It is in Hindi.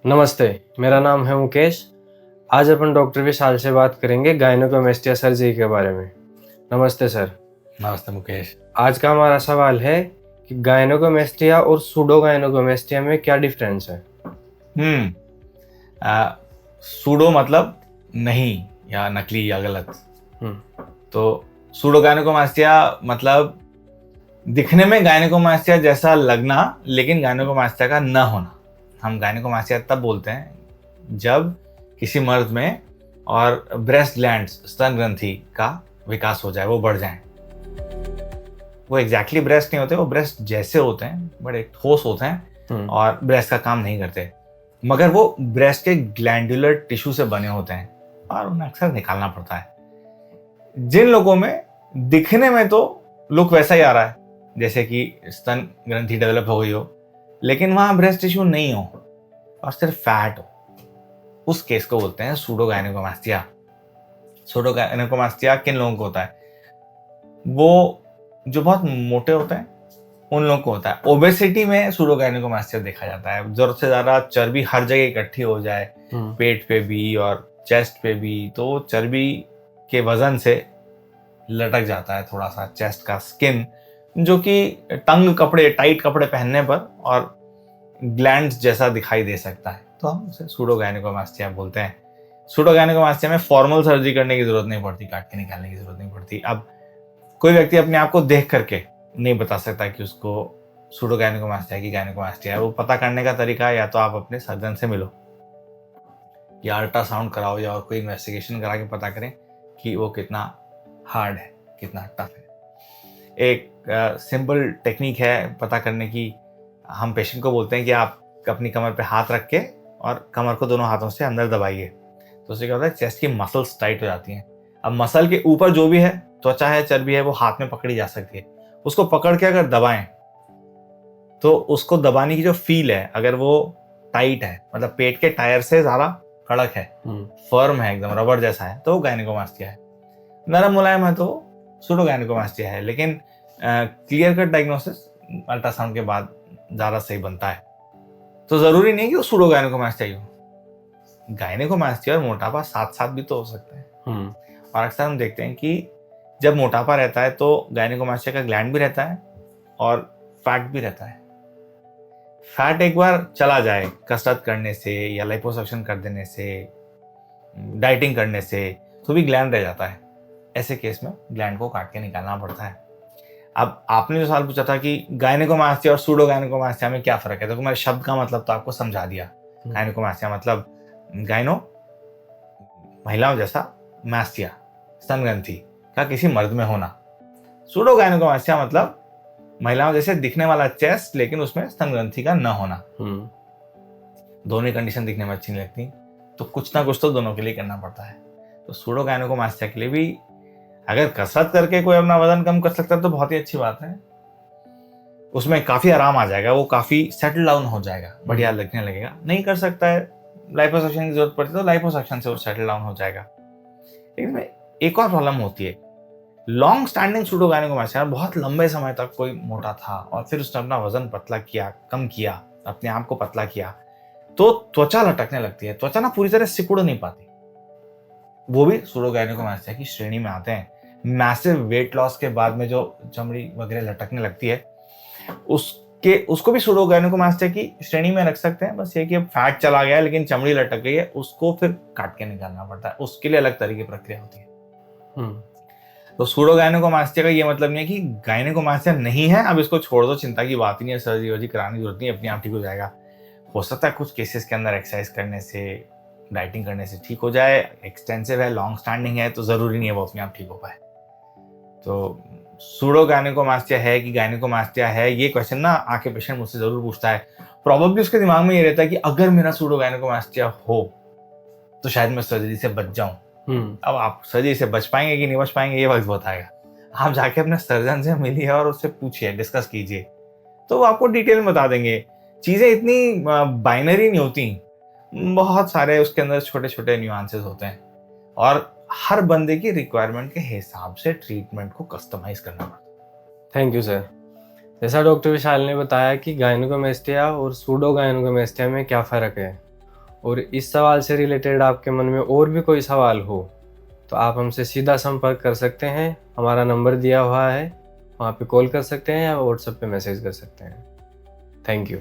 नमस्ते, मेरा नाम है मुकेश। आज अपन डॉक्टर विशाल से बात करेंगे गायनेकोमेस्टिया सर्जरी के बारे में। नमस्ते सर। नमस्ते मुकेश। आज का हमारा सवाल है कि गायनेकोमेस्टिया और सूडो गायनेकोमेस्टिया में क्या डिफरेंस है? सूडो मतलब नहीं या नकली या गलत। हम्म। तो सूडो गायनेकोमास्टिया मतलब दिखने में गायनेकोमास्टिया जैसा लगना लेकिन गायनेकोमास्टिया का न होना। हम गायनेकोमास्टिया तब बोलते हैं जब किसी मर्द में और ब्रेस्ट ग्लैंड्स स्तन ग्रंथि का विकास हो जाए, वो बढ़ जाए। वो एग्जैक्टली ब्रेस्ट नहीं होते, वो ब्रेस्ट जैसे होते हैं, बड़े ठोस होते हैं और ब्रेस्ट का काम नहीं करते, मगर वो ब्रेस्ट के ग्लैंडुलर टिश्यू से बने होते हैं और उन्हें अक्सर निकालना पड़ता है। जिन लोगों में दिखने में तो लुक वैसा ही आ रहा है जैसे कि स्तन ग्रंथि डेवलप हो गई हो, लेकिन वहां ब्रेस्ट टिश्यू नहीं हो और सिर्फ फैट हो, उस केस को बोलते हैं सूडो गायनेकोमास्टिया। सूडो गायनेकोमास्टिया किन लोगों को होता है? वो जो बहुत मोटे होते हैं उन लोगों को होता है। ओबेसिटी में सूडो गायनेकोमास्टिया देखा जाता है। जरूरत से ज्यादा चर्बी हर जगह इकट्ठी हो जाए, पेट पे भी और चेस्ट पे भी, तो चर्बी के वजन से लटक जाता है थोड़ा सा चेस्ट का स्किन, जो कि तंग कपड़े, टाइट कपड़े पहनने पर और ग्लैंड्स जैसा दिखाई दे सकता है, तो हम उसे सूडो गायनेकोमास्टिया बोलते हैं। सूडो गायनेकोमास्टिया में फॉर्मल सर्जरी करने की जरूरत नहीं पड़ती, काट के निकालने की जरूरत नहीं पड़ती। अब कोई व्यक्ति अपने आप को देख करके नहीं बता सकता कि उसको सूडो गायनेकोमास्टिया की गायनेकोमास्टिया है। वो पता करने का तरीका या तो आप अपने सर्जन से मिलो या अल्ट्रासाउंड कराओ या और कोई इन्वेस्टिगेशन करा के पता करें कि वो कितना हार्ड है, कितना टफ है। एक सिंपल टेक्निक है पता करने की। हम पेशेंट को बोलते हैं कि आप अपनी कमर पे हाथ रख के और कमर को दोनों हाथों से अंदर दबाइए, तो उससे क्या होता है, चेस्ट की मसल्स टाइट हो जाती हैं। अब मसल के ऊपर जो भी है, त्वचा है, चर्बी है, वो हाथ में पकड़ी जा सकती है। उसको पकड़ के अगर दबाएं तो उसको दबाने की जो फील है, अगर वो टाइट है, मतलब पेट के टायर से ज्यादा कड़क है, फर्म है, एकदम रबर जैसा है, तो गायनेकोमास्टिया है। नरम मुलायम है तो सूडो गायनेकोमास्टिया है। लेकिन क्लियर कट डायग्नोसिस अल्ट्रासाउंड के बाद ज्यादा सही बनता है। तो जरूरी नहीं कि वो सूडो गायनेकोमास्टिया ही हो। गायनेकोमास्टिया और मोटापा साथ साथ भी तो हो सकता है। और अक्सर हम देखते हैं कि जब मोटापा रहता है तो गायनेकोमास्टिया का ग्लैंड भी रहता है और फैट भी रहता है। फैट एक बार चला जाए कसरत करने से या लाइपोसक्शन कर देने से, डाइटिंग करने से, तो भी ग्लैंड रह जाता है। ऐसे केस में ग्लैंड को काट के निकालना पड़ता है। अब आपने जो सवाल पूछा था कि गायनेकोमास्टिया और सूडो गायनेकोमास्टिया में क्या फर्क है, तो मैंने शब्द का मतलब तो आपको समझा दिया। गायनेकोमास्टिया मतलब गायनो, महिलाओं जैसा, मास्टिया स्तन ग्रंथि का किसी मर्द में होना। सूडो गायनेकोमास्टिया मतलब महिलाओं जैसे दिखने वाला चेस्ट लेकिन उसमें स्तन ग्रंथि का न होना। दोनों कंडीशन दिखने में अच्छी नहीं लगती, तो कुछ ना कुछ तो दोनों के लिए करना पड़ता है। तो सूडो गायनेकोमास्टिया के लिए भी अगर कसरत करके कोई अपना वजन कम कर सकता है तो बहुत ही अच्छी बात है। उसमें काफी आराम आ जाएगा, वो काफी सेटल डाउन हो जाएगा, बढ़िया लगने लगेगा। नहीं कर सकता है, लाइपोसक्शन की जरूरत पड़ती है तो लाइपोसक्शन से वो सेटल डाउन हो जाएगा। लेकिन एक और प्रॉब्लम होती है, लॉन्ग स्टैंडिंग सूडो गायनेकोमास्टिया, बहुत लंबे समय तक कोई मोटा था और फिर उसने अपना वजन पतला किया, कम किया, अपने आप को पतला किया, तो त्वचा लटकने लगती है। त्वचा ना पूरी तरह सिकुड़ नहीं पाती, वो भी सूडो गायनेकोमास्टिया की श्रेणी में आते हैं। मैसिव वेट लॉस के बाद में जो चमड़ी वगैरह लटकने लगती है, उसको भी सूडो गायनेकोमास्टिया की श्रेणी में रख सकते हैं। बस ये कि अब फैट चला गया है लेकिन चमड़ी लटक गई है, उसको फिर काट के निकालना पड़ता है, उसके लिए अलग तरह की प्रक्रिया होती है। तो सूडो गायनेकोमास्टिया का ये मतलब नहीं है कि गायनेकोमास्टिया नहीं है, अब इसको छोड़ दो, चिंता की बात ही नहीं है, सर्जरी वर्जरी कराने की जरूरत नहीं, अपने आप ठीक हो जाएगा। हो सकता है कुछ केसेस के अंदर एक्सरसाइज करने से, डाइटिंग करने से ठीक हो जाए। एक्सटेंसिव है, लॉन्ग स्टैंडिंग है, तो जरूरी नहीं है वो अपने आप ठीक हो पाए। तो सूडो गायनेकोमास्टिया है कि गायनेकोमास्टिया है, ये क्वेश्चन ना आके पेशेंट मुझसे जरूर पूछता है। प्रॉब्लली उसके दिमाग में ये रहता है कि अगर मेरा सूडो गायनेकोमास्टिया हो तो शायद मैं सर्जरी से बच जाऊं। अब आप सर्जरी से बच पाएंगे कि नहीं बच पाएंगे ये वक्त बताएगा। आप जाके अपने सर्जन से मिलिए और उससे पूछिए, डिस्कस कीजिए, तो वो आपको डिटेल में बता देंगे। चीजें इतनी बाइनरी नहीं होती, बहुत सारे उसके अंदर छोटे छोटे न्यूआंसेस होते हैं और हर बंदे की रिक्वायरमेंट के हिसाब से ट्रीटमेंट को कस्टमाइज करना पड़ता है। Thank you sir. जैसा डॉक्टर विशाल ने बताया कि गायनेकोमेस्टिया और सूडो गायनेकोमेस्टिया में क्या फ़र्क है, और इस सवाल से रिलेटेड आपके मन में और भी कोई सवाल हो तो आप हमसे सीधा संपर्क कर सकते हैं। हमारा नंबर दिया हुआ है, वहाँ पे कॉल कर सकते हैं या व्हाट्सएप पे मैसेज कर सकते हैं। Thank you.